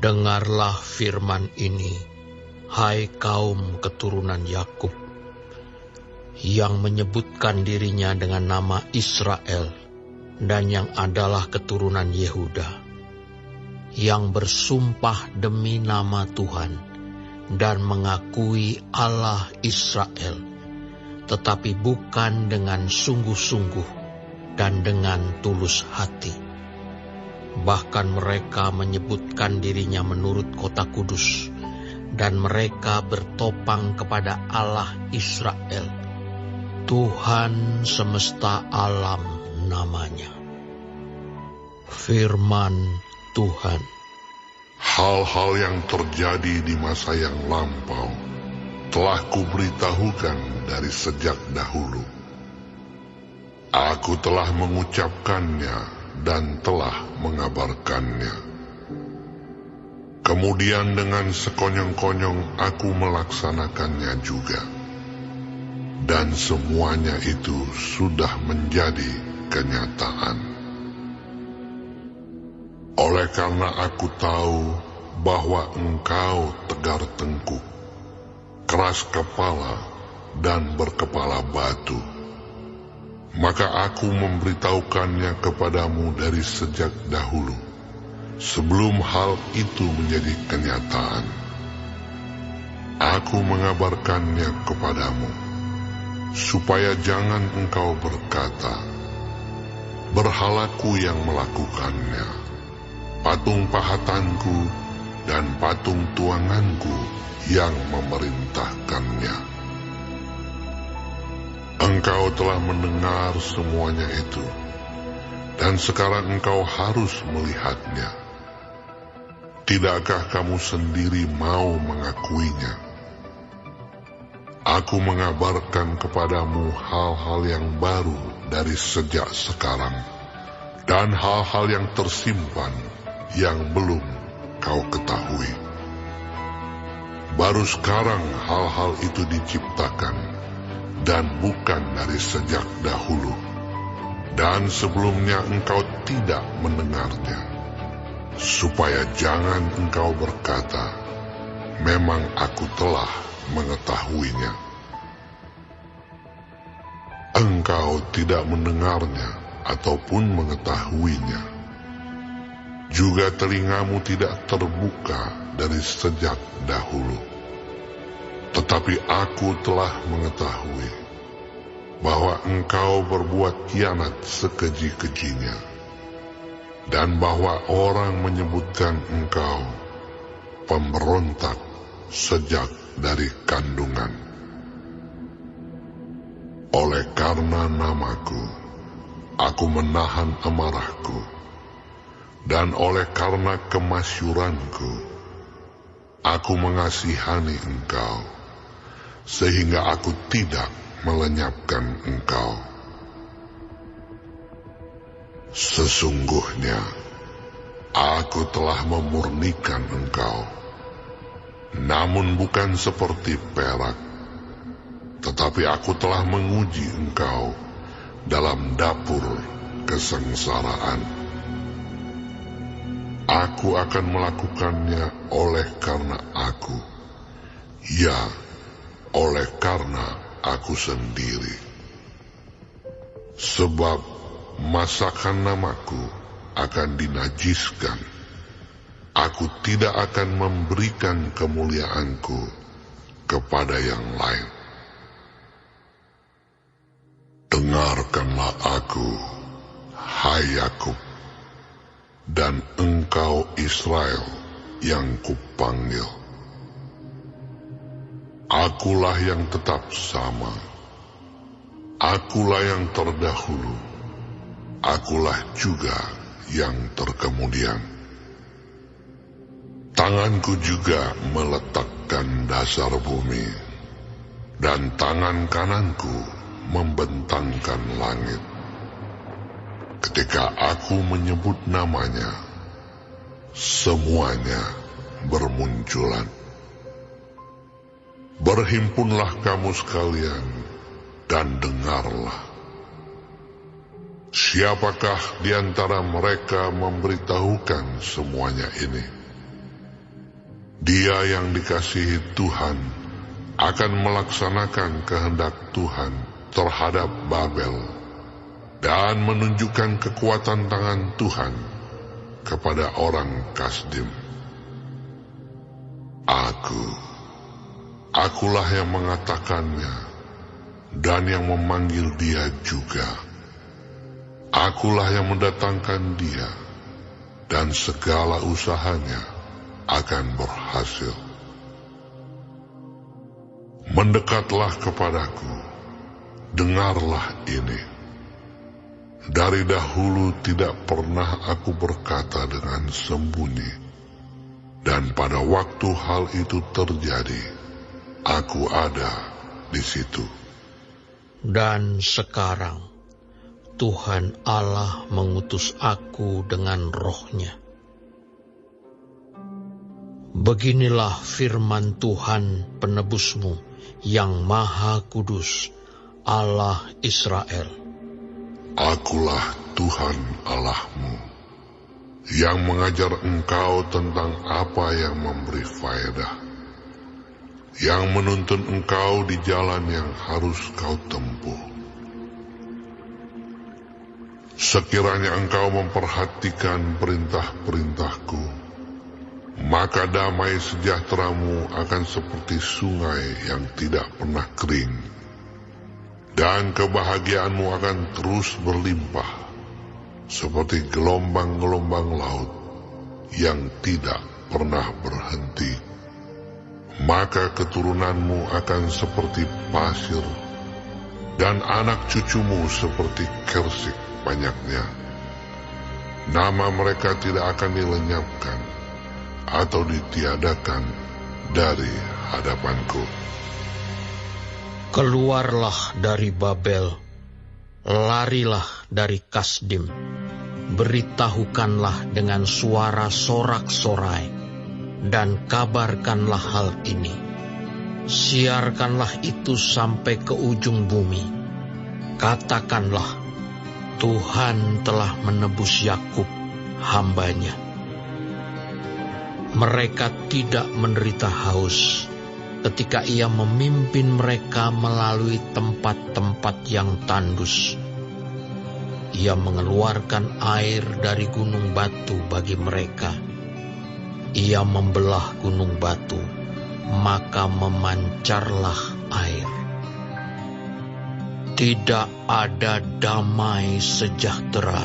Dengarlah firman ini, hai kaum keturunan Yakub, yang menyebutkan dirinya dengan nama Israel, dan yang adalah keturunan Yehuda, yang bersumpah demi nama Tuhan, dan mengakui Allah Israel, tetapi bukan dengan sungguh-sungguh dan dengan tulus hati. Bahkan mereka menyebutkan dirinya menurut kota kudus, dan mereka bertopang kepada Allah Israel, Tuhan semesta alam namanya. Firman Tuhan. Hal-hal yang terjadi di masa yang lampau telah kuberitahukan dari sejak dahulu. Aku telah mengucapkannya dan telah mengabarkannya. Kemudian dengan sekonyong-konyong aku melaksanakannya juga. Dan semuanya itu sudah menjadi kenyataan. Oleh karena aku tahu bahwa engkau tegar tengkuk, keras kepala, dan berkepala batu, maka aku memberitahukannya kepadamu dari sejak dahulu, sebelum hal itu menjadi kenyataan. Aku mengabarkannya kepadamu, supaya jangan engkau berkata, berhalaku yang melakukannya, patung pahatanku dan patung tuanganku yang memerintahkannya. Engkau telah mendengar semuanya itu, dan sekarang engkau harus melihatnya. Tidakkah kamu sendiri mau mengakuinya? Aku mengabarkan kepadamu hal-hal yang baru dari sejak sekarang, dan hal-hal yang tersimpan yang belum kau ketahui. Baru sekarang hal-hal itu diciptakan, dan bukan dari sejak dahulu, dan sebelumnya engkau tidak mendengarnya, supaya jangan engkau berkata, memang aku telah mengetahuinya. Engkau tidak mendengarnya ataupun mengetahuinya. Juga telingamu tidak terbuka dari sejak dahulu. Tetapi aku telah mengetahui bahwa engkau berbuat kianat sekeji-kejinya, dan bahwa orang menyebutkan engkau pemberontak sejak dari kandungan. Oleh karena namaku, aku menahan amarahku, dan oleh karena kemasyuranku, aku mengasihani engkau, sehingga aku tidak melenyapkan engkau. Sesungguhnya, aku telah memurnikan engkau, namun bukan seperti perak, tetapi aku telah menguji engkau dalam dapur kesengsaraan. Aku akan melakukannya oleh karena aku, ya, oleh karena aku sendiri. Sebab masakan namaku akan dinajiskan. Aku tidak akan memberikan kemuliaanku kepada yang lain. Dengarkanlah aku, hai Yakub, dan engkau Israel yang kupanggil. Akulah yang tetap sama. Akulah yang terdahulu. Akulah juga yang terkemudian. Tanganku juga meletakkan dasar bumi, dan tangan kananku membentangkan langit. Ketika aku menyebut namanya, semuanya bermunculan. Berhimpunlah kamu sekalian dan dengarlah. Siapakah di antara mereka memberitahukan semuanya ini? Dia yang dikasihi Tuhan akan melaksanakan kehendak Tuhan terhadap Babel dan menunjukkan kekuatan tangan Tuhan kepada orang Kasdim. Akulah yang mengatakannya dan yang memanggil dia juga. Akulah yang mendatangkan dia, dan segala usahanya akan berhasil. Mendekatlah kepadaku, dengarlah ini. Dari dahulu tidak pernah aku berkata dengan sembunyi, dan pada waktu hal itu terjadi, aku ada di situ. Dan sekarang Tuhan Allah mengutus aku dengan roh-Nya. Beginilah firman Tuhan penebusmu yang Maha Kudus, Allah Israel. Akulah Tuhan Allahmu, yang mengajar engkau tentang apa yang memberi faedah, yang menuntun engkau di jalan yang harus kau tempuh. Sekiranya engkau memperhatikan perintah-perintahku, maka damai sejahteramu akan seperti sungai yang tidak pernah kering, dan kebahagiaanmu akan terus berlimpah, seperti gelombang-gelombang laut yang tidak pernah berhenti. Maka keturunanmu akan seperti pasir, dan anak cucumu seperti kersik banyaknya. Nama mereka tidak akan dilenyapkan atau ditiadakan dari hadapanku. Keluarlah dari Babel, larilah dari Kasdim, beritahukanlah dengan suara sorak-sorai, dan kabarkanlah hal ini. Siarkanlah itu sampai ke ujung bumi. Katakanlah, Tuhan telah menebus Yakub, hamba-Nya. Mereka tidak menderita haus ketika Ia memimpin mereka melalui tempat-tempat yang tandus. Ia mengeluarkan air dari gunung batu bagi mereka. Ia membelah gunung batu, maka memancarlah air. Tidak ada damai sejahtera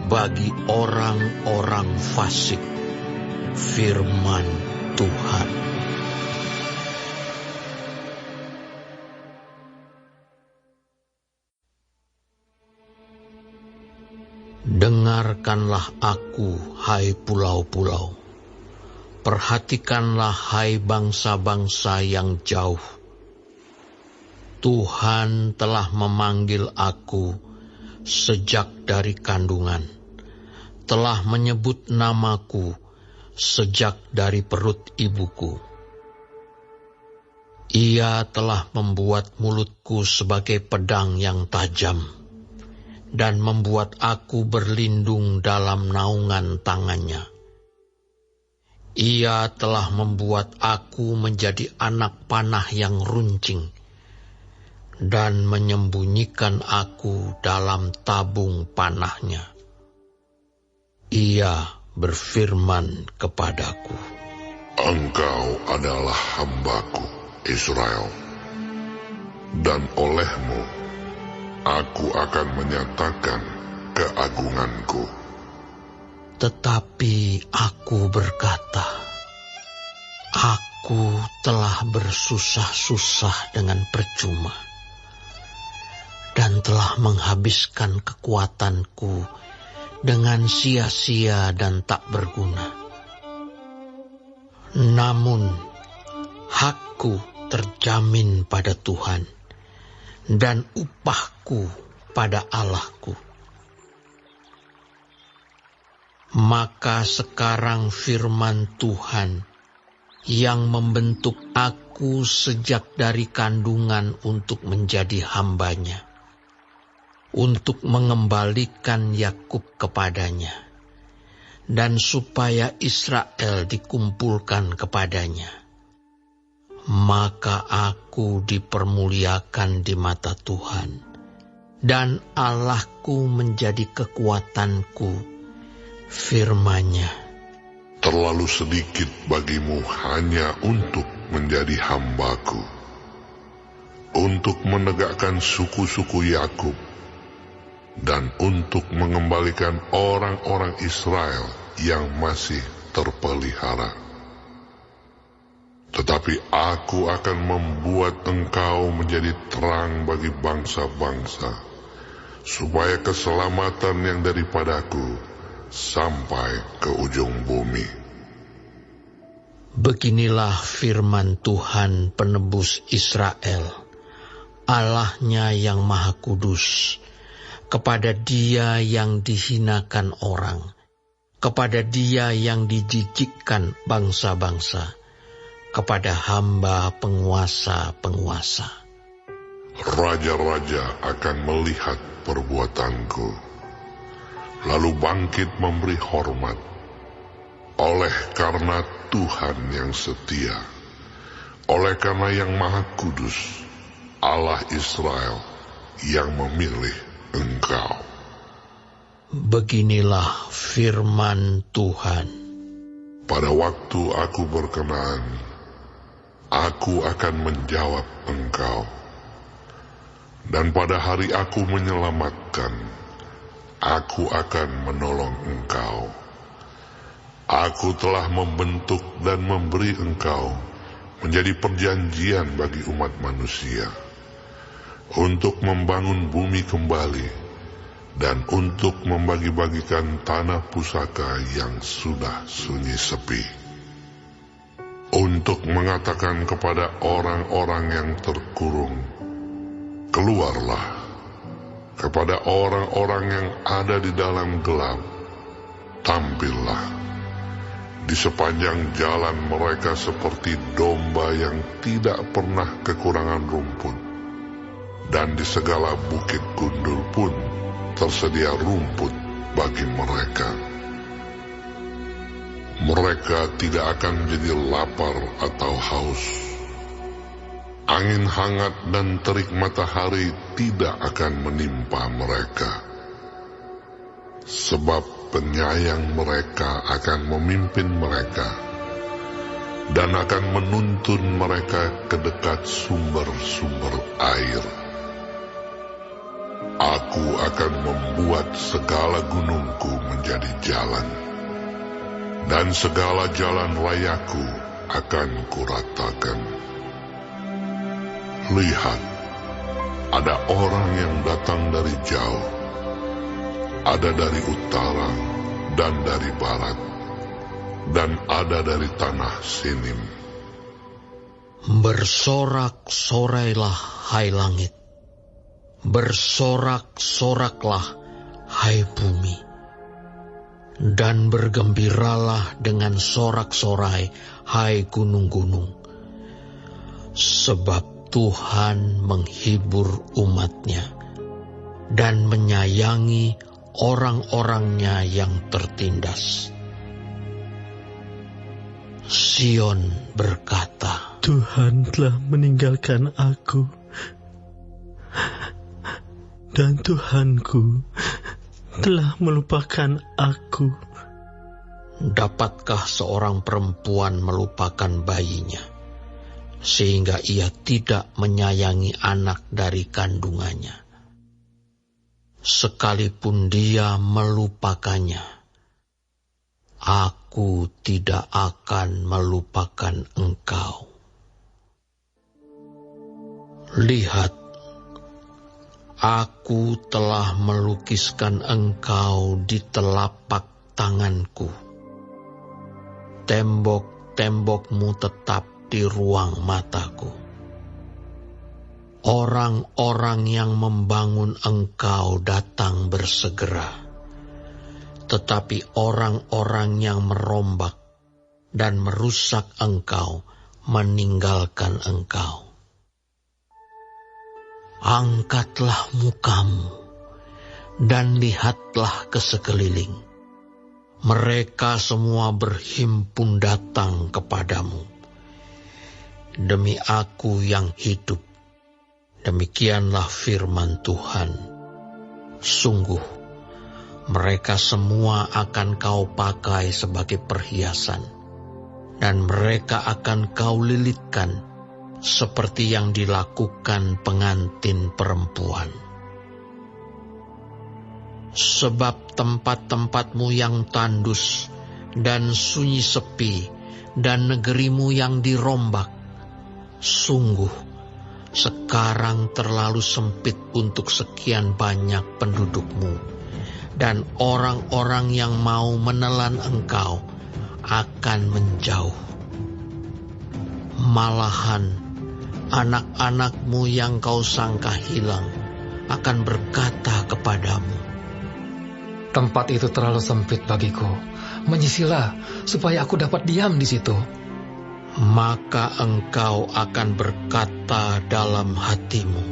bagi orang-orang fasik. Firman Tuhan. Dengarkanlah aku, hai pulau-pulau. Perhatikanlah, hai bangsa-bangsa yang jauh. Tuhan telah memanggil aku sejak dari kandungan, telah menyebut namaku sejak dari perut ibuku. Ia telah membuat mulutku sebagai pedang yang tajam, dan membuat aku berlindung dalam naungan tangannya. Ia telah membuat aku menjadi anak panah yang runcing, dan menyembunyikan aku dalam tabung panahnya. Ia berfirman kepadaku, Engkau adalah hamba-Ku, Israel, dan olehmu aku akan menyatakan keagungan-Ku. Tetapi aku berkata, aku telah bersusah-susah dengan percuma, dan telah menghabiskan kekuatanku dengan sia-sia dan tak berguna. Namun, hakku terjamin pada Tuhan, dan upahku pada Allahku. Maka sekarang firman Tuhan yang membentuk aku sejak dari kandungan untuk menjadi hamba-Nya, untuk mengembalikan Yakub kepadanya, dan supaya Israel dikumpulkan kepadanya. Maka aku dipermuliakan di mata Tuhan, dan Allahku menjadi kekuatanku. Firman-Nya, terlalu sedikit bagimu hanya untuk menjadi hamba-Ku, untuk menegakkan suku-suku Yakub, dan untuk mengembalikan orang-orang Israel yang masih terpelihara. Tetapi aku akan membuat engkau menjadi terang bagi bangsa-bangsa, supaya keselamatan yang daripadaku sampai ke ujung bumi. Beginilah firman Tuhan penebus Israel, Allah-Nya yang Maha Kudus, kepada Dia yang dihinakan orang, kepada Dia yang dijijikkan bangsa-bangsa, kepada hamba penguasa-penguasa. Raja-raja akan melihat perbuatanku, lalu bangkit memberi hormat, oleh karena Tuhan yang setia, oleh karena yang Maha Kudus, Allah Israel yang memilih engkau. Beginilah firman Tuhan. Pada waktu aku berkenan, aku akan menjawab engkau. Dan pada hari aku menyelamatkan, aku akan menolong engkau. Aku telah membentuk dan memberi engkau menjadi perjanjian bagi umat manusia, untuk membangun bumi kembali, dan untuk membagi-bagikan tanah pusaka yang sudah sunyi sepi, untuk mengatakan kepada orang-orang yang terkurung, keluarlah, kepada orang-orang yang ada di dalam gelap, tampillah. Di sepanjang jalan mereka seperti domba yang tidak pernah kekurangan rumput, dan di segala bukit gundul pun tersedia rumput bagi mereka. Mereka tidak akan menjadi lapar atau haus. Angin hangat dan terik matahari tidak akan menimpa mereka, sebab penyayang mereka akan memimpin mereka dan akan menuntun mereka ke dekat sumber-sumber air. Aku akan membuat segala gunungku menjadi jalan, dan segala jalan rayaku akan kuratakan. Lihat, ada orang yang datang dari jauh, ada dari utara dan dari barat, dan ada dari tanah Sinim. Bersorak-sorailah, hai langit, bersorak-soraklah, hai bumi, dan bergembiralah dengan sorak-sorai, hai gunung-gunung, sebab Tuhan menghibur umat-Nya dan menyayangi orang-orangnya yang tertindas. Sion berkata, Tuhan telah meninggalkan aku, dan Tuhanku telah melupakan aku. dapatkah seorang perempuan melupakan bayinya, sehingga ia tidak menyayangi anak dari kandungannya? Sekalipun dia melupakannya, aku tidak akan melupakan engkau. Lihat, aku telah melukiskan engkau di telapak tanganku. Tembok-tembokmu tetap di ruang mataku. Orang-orang yang membangun engkau datang bersegera, tetapi orang-orang yang merombak dan merusak engkau meninggalkan engkau. Angkatlah mukamu dan lihatlah ke sekeliling. mereka semua berhimpun datang kepadamu. Demi aku yang hidup, demikianlah firman Tuhan. Sungguh, mereka semua akan kau pakai sebagai perhiasan, dan mereka akan kau lilitkan seperti yang dilakukan pengantin perempuan. Sebab tempat-tempatmu yang tandus dan sunyi sepi, dan negerimu yang dirombak, sungguh sekarang terlalu sempit untuk sekian banyak pendudukmu, dan orang-orang yang mau menelan engkau akan menjauh. Malahan anak-anakmu yang kau sangka hilang akan berkata kepadamu, tempat itu terlalu sempit bagiku. Menyisilah supaya aku dapat diam di situ. Maka engkau akan berkata dalam hatimu,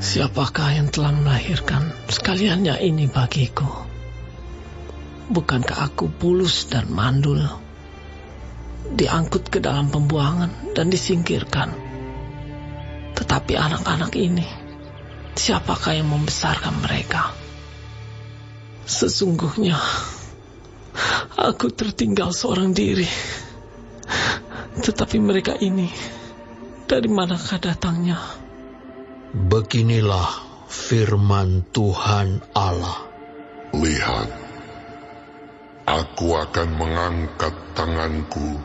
siapakah yang telah melahirkan sekaliannya ini bagiku? Bukankah aku bulus dan mandul, diangkut ke dalam pembuangan dan disingkirkan? Tetapi anak-anak ini, siapakah yang membesarkan mereka? Sesungguhnya aku tertinggal seorang diri. Tetapi mereka ini, dari manakah datangnya? Beginilah firman Tuhan Allah. Lihat, aku akan mengangkat tanganku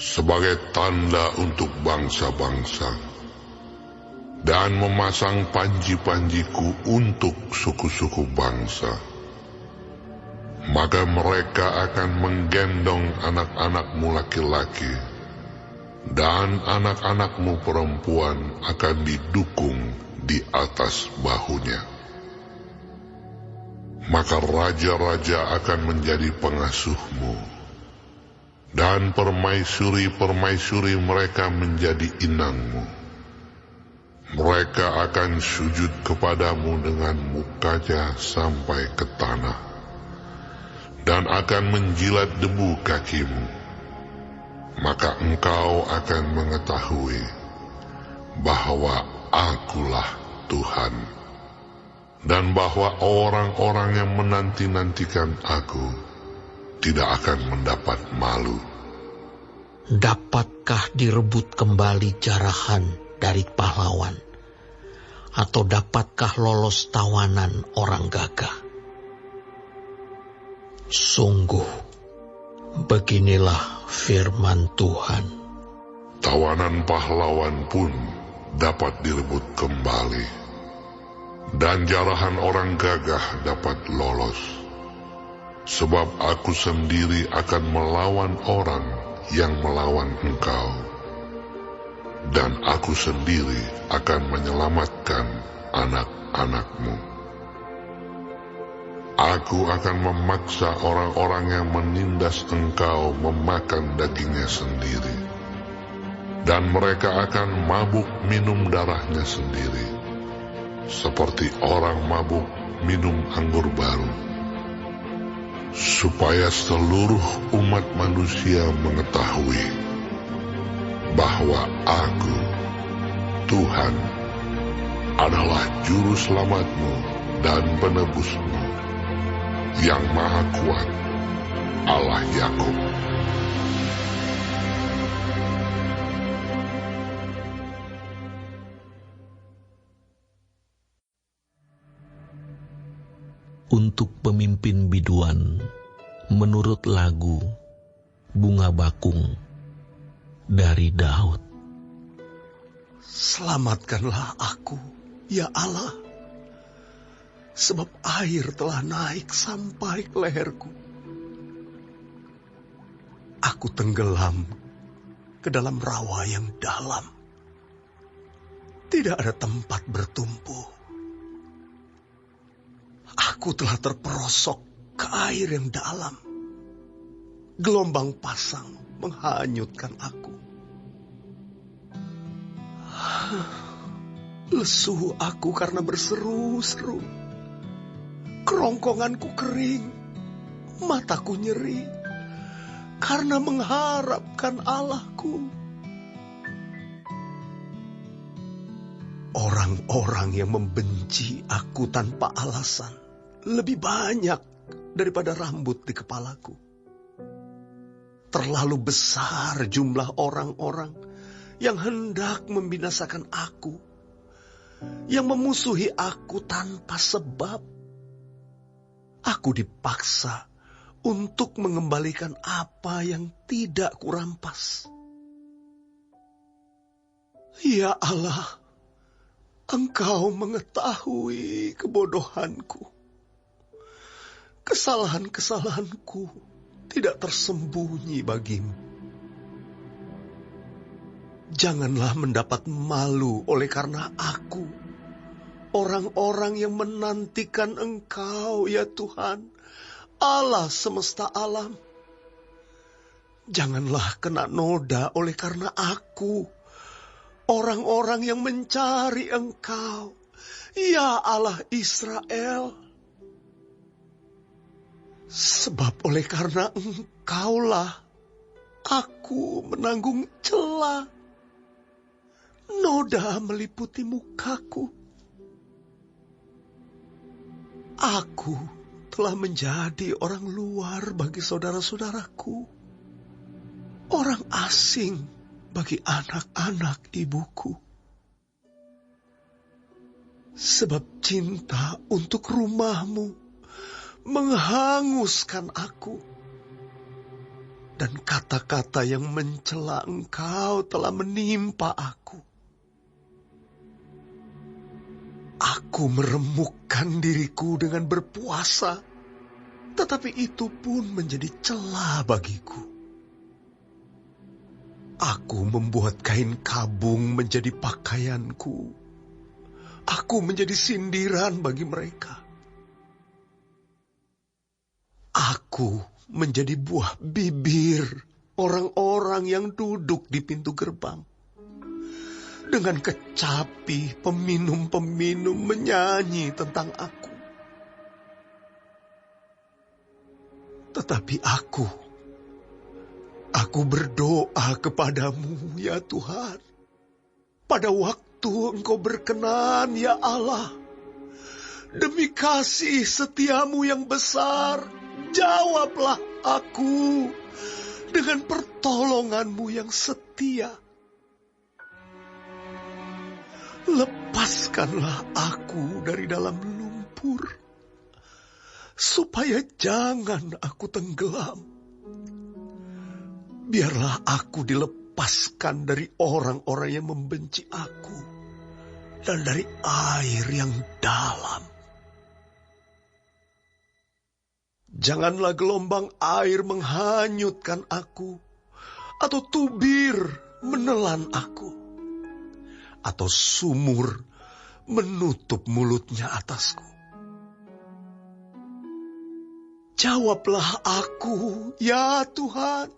sebagai tanda untuk bangsa-bangsa, dan memasang panji-panjiku untuk suku-suku bangsa. Maka mereka akan menggendong anak-anakmu laki-laki, dan anak-anakmu perempuan akan didukung di atas bahunya. Maka raja-raja akan menjadi pengasuhmu, dan permaisuri-permaisuri mereka menjadi inangmu. Mereka akan sujud kepadamu dengan mukanya sampai ke tanah, dan akan menjilat debu kakimu. Maka engkau akan mengetahui bahwa akulah Tuhan, dan bahwa orang-orang yang menanti-nantikan aku tidak akan mendapat malu. Dapatkah direbut kembali jarahan dari pahlawan, atau dapatkah lolos tawanan orang gagah? Sungguh, beginilah firman Tuhan. Tawanan pahlawan pun dapat direbut kembali, dan jarahan orang gagah dapat lolos. Sebab aku sendiri akan melawan orang yang melawan engkau, dan aku sendiri akan menyelamatkan anak-anakmu. Aku akan memaksa orang-orang yang menindas engkau memakan dagingnya sendiri, dan mereka akan mabuk minum darahnya sendiri, seperti orang mabuk minum anggur baru, supaya seluruh umat manusia mengetahui bahwa aku, Tuhan, adalah juru selamatmu dan penebusmu, yang Maha Kuat, Allah Yakub. Untuk pemimpin biduan, menurut lagu Bunga Bakung dari Daud. Selamatkanlah aku, ya Allah, sebab air telah naik sampai ke leherku. Aku tenggelam ke dalam rawa yang dalam. Tidak ada tempat bertumpu. Aku telah terperosok ke air yang dalam. Gelombang pasang menghanyutkan aku. Lesu aku karena berseru-seru. Kerongkonganku kering, Mataku nyeri karena mengharapkan Allahku. Orang-orang yang membenci aku tanpa alasan lebih banyak daripada rambut di kepalaku. Terlalu besar jumlah orang-orang yang hendak membinasakan aku, yang memusuhi aku tanpa sebab. Aku dipaksa untuk mengembalikan apa yang tidak kurampas. Ya Allah, Engkau mengetahui kebodohanku. Kesalahan-kesalahanku tidak tersembunyi bagimu. Janganlah mendapat malu oleh karena aku, orang-orang yang menantikan Engkau, ya Tuhan, Allah semesta alam. Janganlah kena noda oleh karena aku, orang-orang yang mencari Engkau, ya Allah Israel. Sebab oleh karena Engkaulah aku menanggung cela. Noda meliputi mukaku. Aku telah menjadi orang luar bagi saudara-saudaraku, orang asing bagi anak-anak ibuku. Sebab cinta untuk rumahmu menghanguskan aku, dan kata-kata yang mencela Engkau telah menimpa aku. Aku meremukkan diriku dengan berpuasa, tetapi itu pun menjadi celah bagiku. Aku membuat kain kabung menjadi pakaianku. Aku menjadi sindiran bagi mereka. Aku menjadi buah bibir orang-orang yang duduk di pintu gerbang. Dengan kecapi peminum-peminum menyanyi tentang aku. Tetapi aku berdoa kepadamu, ya Tuhan. Pada waktu Engkau berkenan, ya Allah. Demi kasih setiamu yang besar, jawablah aku dengan pertolonganmu yang setia. Lepaskanlah aku dari dalam lumpur, supaya jangan aku tenggelam. Biarlah aku dilepaskan dari orang-orang yang membenci aku, dan dari air yang dalam. Janganlah gelombang air menghanyutkan aku, atau tubir menelan aku, atau sumur menutup mulutnya atasku. Jawablah aku, ya Tuhan,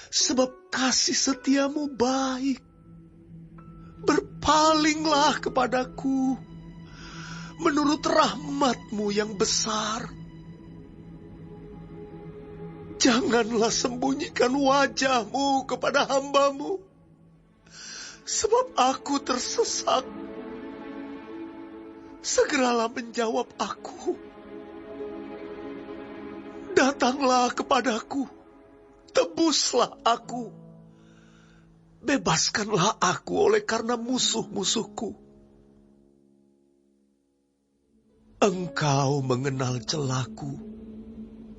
sebab kasih setiamu baik. Berpalinglah kepadaku menurut rahmatmu yang besar. Janganlah sembunyikan wajahmu kepada hambamu, sebab aku tersesak. Segeralah menjawab aku. Datanglah kepadaku, tebuslah aku. Bebaskanlah aku oleh karena musuh-musuhku. Engkau mengenal celaku,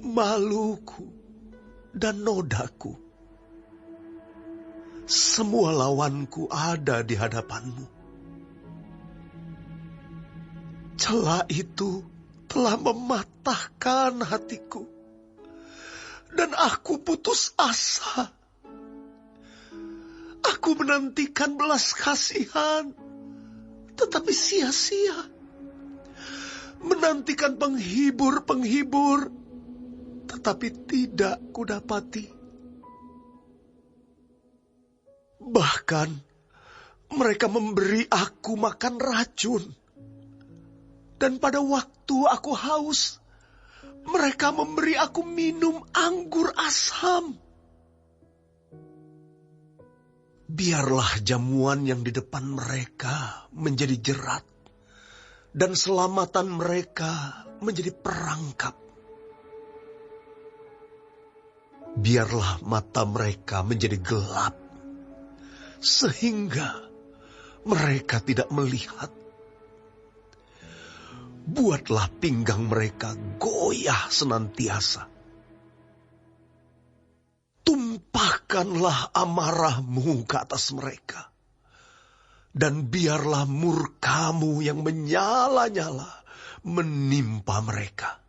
maluku, dan nodaku. Semua lawanku ada di hadapanmu. Cela itu telah mematahkan hatiku, dan aku putus asa. Aku menantikan belas kasihan, tetapi sia-sia. Menantikan penghibur-penghibur, tetapi tidak kudapati. Bahkan mereka memberi aku makan racun. Dan pada waktu aku haus, mereka memberi aku minum anggur asam. Biarlah jamuan yang di depan mereka menjadi jerat, dan selamatan mereka menjadi perangkap. Biarlah mata mereka menjadi gelap, sehingga mereka tidak melihat. Buatlah pinggang mereka goyah senantiasa. Tumpahkanlah amarahmu ke atas mereka, dan biarlah murkamu yang menyala-nyala menimpa mereka.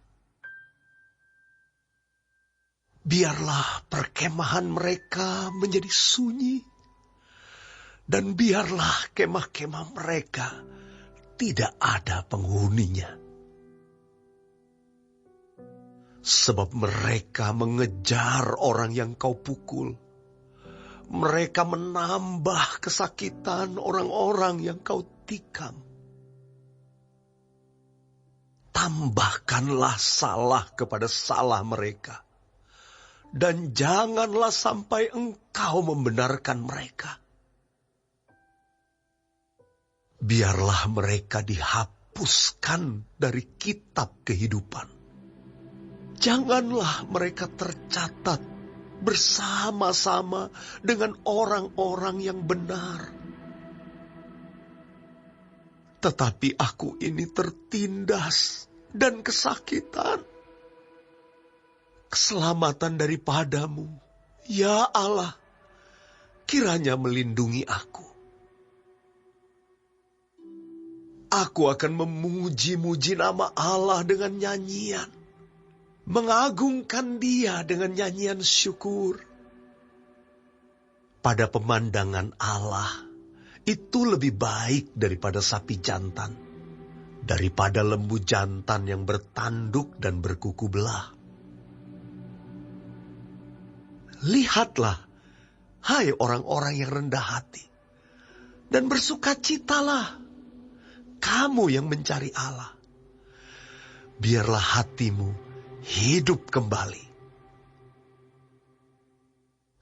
Biarlah perkemahan mereka menjadi sunyi, dan biarlah kemah-kemah mereka tidak ada penghuninya. Sebab mereka mengejar orang yang kau pukul. Mereka menambah kesakitan orang-orang yang kau tikam. Tambahkanlah salah kepada salah mereka, dan janganlah sampai engkau membenarkan mereka. Biarlah mereka dihapuskan dari kitab kehidupan. Janganlah mereka tercatat bersama-sama dengan orang-orang yang benar. Tetapi aku ini tertindas dan kesakitan. Keselamatan daripadamu, ya Allah, kiranya melindungi aku. Aku akan memuji-muji nama Allah dengan nyanyian, mengagungkan Dia dengan nyanyian syukur. Pada pemandangan Allah, itu lebih baik daripada sapi jantan, daripada lembu jantan yang bertanduk dan berkuku belah. Lihatlah, hai orang-orang yang rendah hati, dan bersukacitalah, kamu yang mencari Allah. Biarlah hatimu hidup kembali.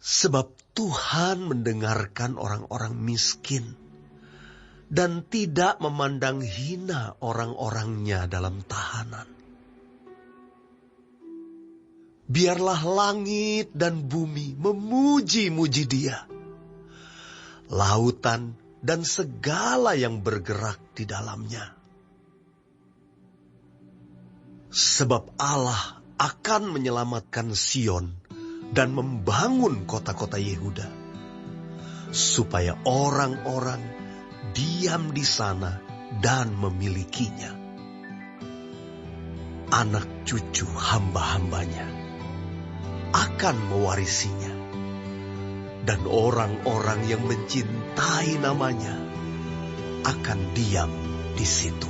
Sebab Tuhan mendengarkan orang-orang miskin dan tidak memandang hina orang-orangnya dalam tahanan. Biarlah langit dan bumi memuji-muji Dia, lautan dan segala yang bergerak di dalamnya. Sebab Allah akan menyelamatkan Sion dan membangun kota-kota Yehuda, supaya orang-orang diam di sana dan memilikinya. Anak cucu hamba-hambanya akan mewarisinya, dan orang-orang yang mencintai namanya akan diam di situ.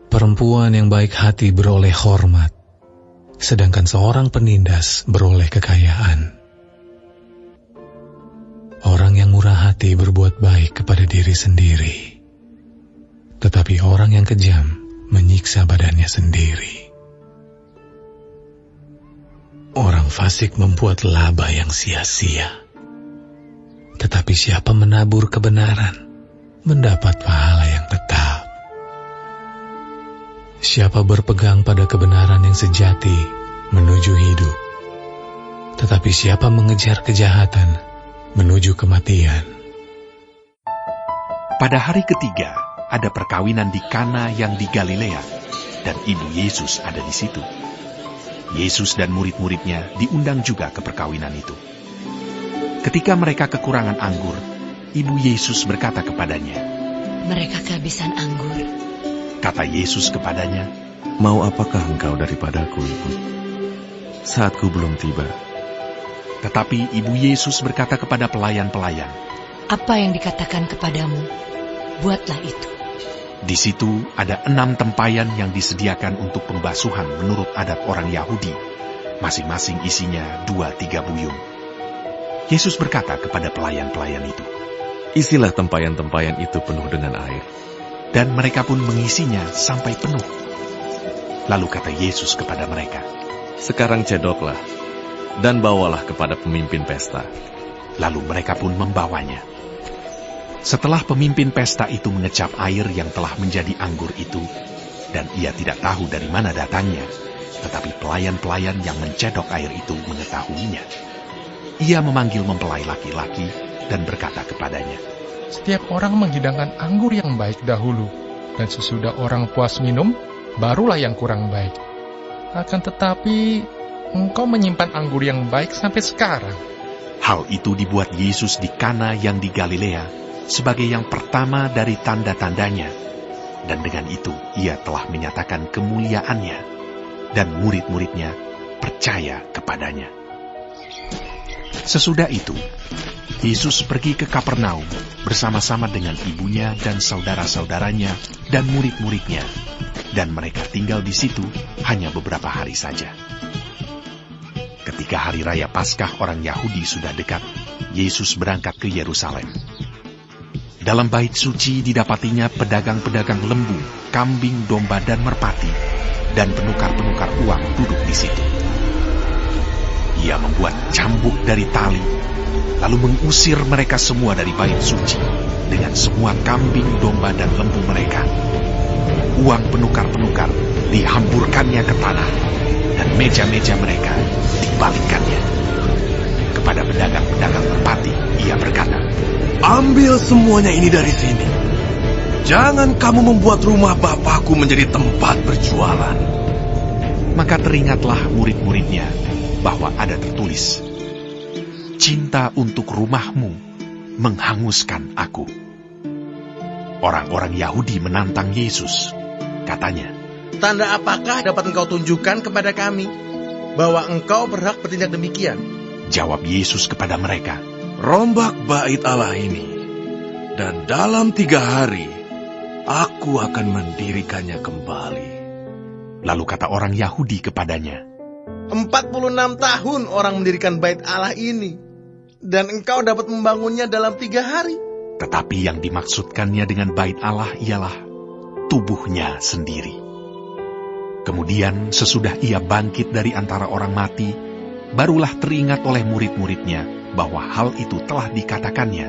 Perempuan yang baik hati beroleh hormat, sedangkan seorang penindas beroleh kekayaan. Orang yang murah hati berbuat baik kepada diri sendiri, tetapi orang yang kejam menyiksa badannya sendiri. Orang fasik membuat laba yang sia-sia, tetapi siapa menabur kebenaran mendapat pahala yang tetap. Siapa berpegang pada kebenaran yang sejati menuju hidup, tetapi siapa mengejar kejahatan menuju kematian. Pada hari ketiga, ada perkawinan di Kana yang di Galilea, dan ibu Yesus ada di situ. Yesus dan murid-muridnya diundang juga ke perkawinan itu. Ketika mereka kekurangan anggur, ibu Yesus berkata kepadanya, "Mereka kehabisan anggur." Kata Yesus kepadanya, "Mau apakah engkau daripadaku, Ibu? Saatku belum tiba." Tetapi ibu Yesus berkata kepada pelayan-pelayan, "Apa yang dikatakan kepadamu, buatlah itu." Di situ ada 6 tempayan yang disediakan untuk pembasuhan menurut adat orang Yahudi, masing-masing isinya 2-3 buyung. Yesus berkata kepada pelayan-pelayan itu, Isilah tempayan-tempayan itu penuh dengan air. Dan mereka pun mengisinya sampai penuh. Lalu kata Yesus kepada mereka, Sekarang cedoklah, dan bawalah kepada pemimpin pesta. lalu mereka pun membawanya. Setelah pemimpin pesta itu mengecap air yang telah menjadi anggur itu, dan ia tidak tahu dari mana datangnya, tetapi pelayan-pelayan yang mencedok air itu mengetahuinya. Ia memanggil mempelai laki-laki dan berkata kepadanya, Setiap orang menghidangkan anggur yang baik dahulu, dan sesudah orang puas minum, barulah yang kurang baik. Akan tetapi, engkau menyimpan anggur yang baik sampai sekarang. Hal itu dibuat Yesus di Kana yang di Galilea sebagai yang pertama dari tanda-tandanya, dan dengan itu ia telah menyatakan kemuliaannya, dan murid-muridnya percaya kepadanya. Sesudah itu, Yesus pergi ke Kapernaum bersama-sama dengan ibunya dan saudara-saudaranya dan murid-muridnya, dan mereka tinggal di situ hanya beberapa hari saja. Ketika hari raya Paskah orang Yahudi sudah dekat, Yesus berangkat ke Yerusalem. Dalam bait suci didapatinya pedagang-pedagang lembu, kambing, domba, dan merpati, dan penukar-penukar uang duduk di situ. Ia membuat cambuk dari tali, lalu mengusir mereka semua dari bait suci dengan semua kambing, domba, dan lembu mereka. Uang penukar-penukar dihamburkannya ke tanah, dan meja-meja mereka dibalikkannya. Kepada pedagang-pedagang merpati, ia berkata, Ambil semuanya ini dari sini. Jangan kamu membuat rumah Bapakku menjadi tempat berjualan. Maka teringatlah murid-muridnya bahwa ada tertulis, Cinta untuk rumahmu menghanguskan aku. Orang-orang Yahudi menantang Yesus. Katanya, Tanda apakah dapat engkau tunjukkan kepada kami bahwa engkau berhak bertindak demikian? Jawab Yesus kepada mereka, Rombak bait Allah ini, dan dalam 3 hari aku akan mendirikannya kembali. Lalu kata orang Yahudi kepadanya, 46 tahun orang mendirikan bait Allah ini, dan engkau dapat membangunnya dalam 3 hari. Tetapi yang dimaksudkannya dengan bait Allah ialah tubuhnya sendiri. Kemudian sesudah ia bangkit dari antara orang mati, barulah teringat oleh murid-muridnya bahwa hal itu telah dikatakannya.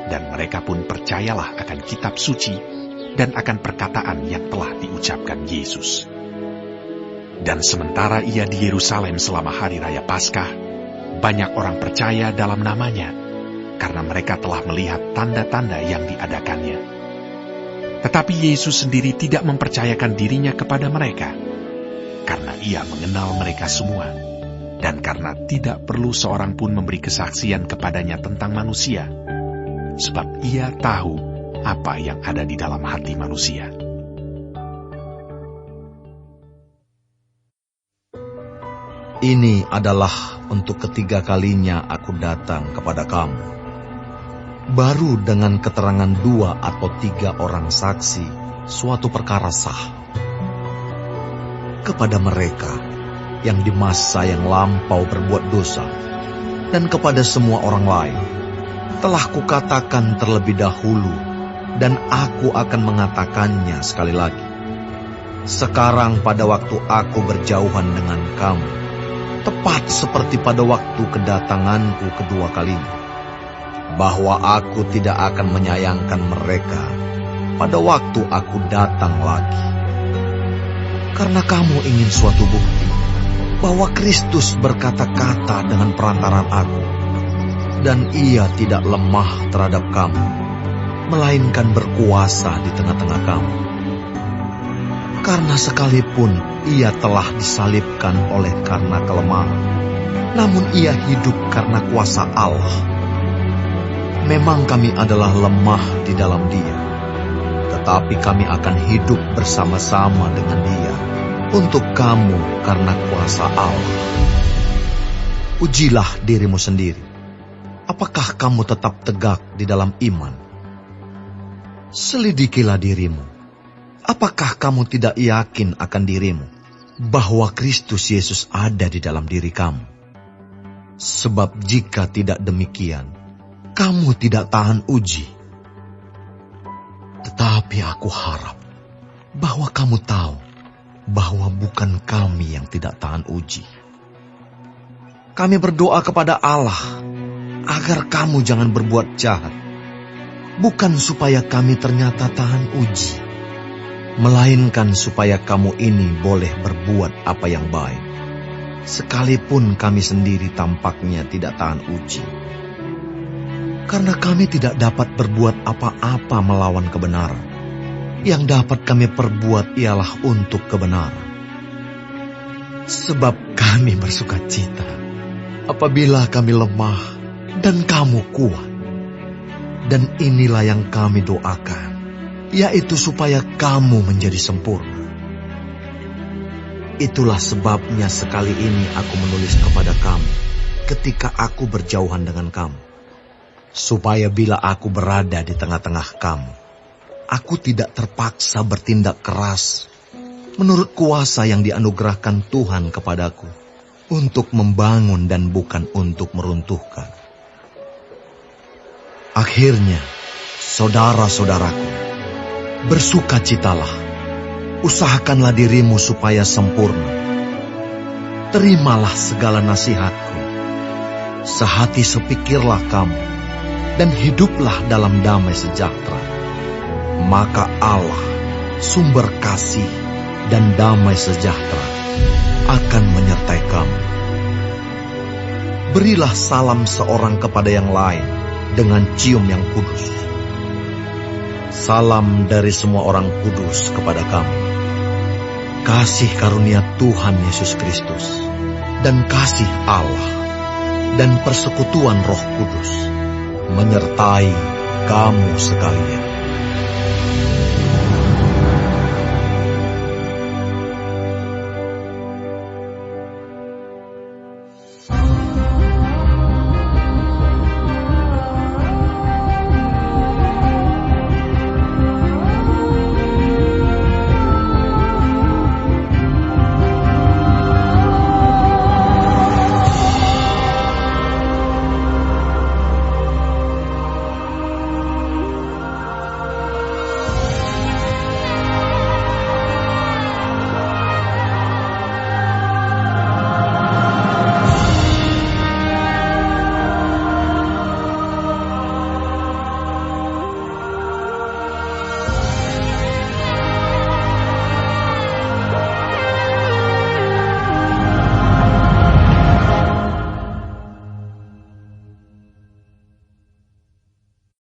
Dan mereka pun percayalah akan kitab suci dan akan perkataan yang telah diucapkan Yesus. Dan sementara ia di Yerusalem selama hari raya Paskah, banyak orang percaya dalam namanya, karena mereka telah melihat tanda-tanda yang diadakannya. Tetapi Yesus sendiri tidak mempercayakan dirinya kepada mereka, karena ia mengenal mereka semua, dan karena tidak perlu seorang pun memberi kesaksian kepadanya tentang manusia, sebab ia tahu apa yang ada di dalam hati manusia. Ini adalah untuk ketiga kalinya aku datang kepada kamu. Baru dengan keterangan 2 atau 3 orang saksi, suatu perkara sah. Kepada mereka yang di masa yang lampau berbuat dosa, dan kepada semua orang lain, telah kukatakan terlebih dahulu, dan aku akan mengatakannya sekali lagi. Sekarang pada waktu aku berjauhan dengan kamu, tepat seperti pada waktu kedatanganku kedua kalinya, bahwa aku tidak akan menyayangkan mereka pada waktu aku datang lagi. Karena kamu ingin suatu bukti bahwa Kristus berkata-kata dengan perantaran aku, dan ia tidak lemah terhadap kamu, melainkan berkuasa di tengah-tengah kamu. Karena sekalipun ia telah disalibkan oleh karena kelemahan, namun ia hidup karena kuasa Allah. Memang kami adalah lemah di dalam dia, tetapi kami akan hidup bersama-sama dengan dia untuk kamu karena kuasa Allah. Ujilah dirimu sendiri. Apakah kamu tetap tegak di dalam iman? Selidikilah dirimu. Apakah kamu tidak yakin akan dirimu bahwa Kristus Yesus ada di dalam diri kamu? Sebab jika tidak demikian, kamu tidak tahan uji. Tetapi aku harap bahwa kamu tahu bahwa bukan kami yang tidak tahan uji. Kami berdoa kepada Allah agar kamu jangan berbuat jahat, bukan supaya kami ternyata tahan uji, melainkan supaya kamu ini boleh berbuat apa yang baik, sekalipun kami sendiri tampaknya tidak tahan uji. Karena kami tidak dapat berbuat apa-apa melawan kebenaran. Yang dapat kami perbuat ialah untuk kebenaran. Sebab kami bersuka cita apabila kami lemah dan kamu kuat. Dan inilah yang kami doakan, yaitu supaya kamu menjadi sempurna. Itulah sebabnya sekali ini aku menulis kepada kamu ketika aku berjauhan dengan kamu, supaya bila aku berada di tengah-tengah kamu, aku tidak terpaksa bertindak keras menurut kuasa yang dianugerahkan Tuhan kepadaku untuk membangun dan bukan untuk meruntuhkan. Akhirnya, saudara-saudaraku, bersukacitalah, usahakanlah dirimu supaya sempurna. Terimalah segala nasihatku, sehati sepikirlah kamu, dan hiduplah dalam damai sejahtera. Maka Allah, sumber kasih dan damai sejahtera, akan menyertai kamu. Berilah salam seorang kepada yang lain dengan cium yang kudus. Salam dari semua orang kudus kepada kamu. Kasih karunia Tuhan Yesus Kristus, dan kasih Allah, dan persekutuan Roh Kudus menyertai kamu sekalian.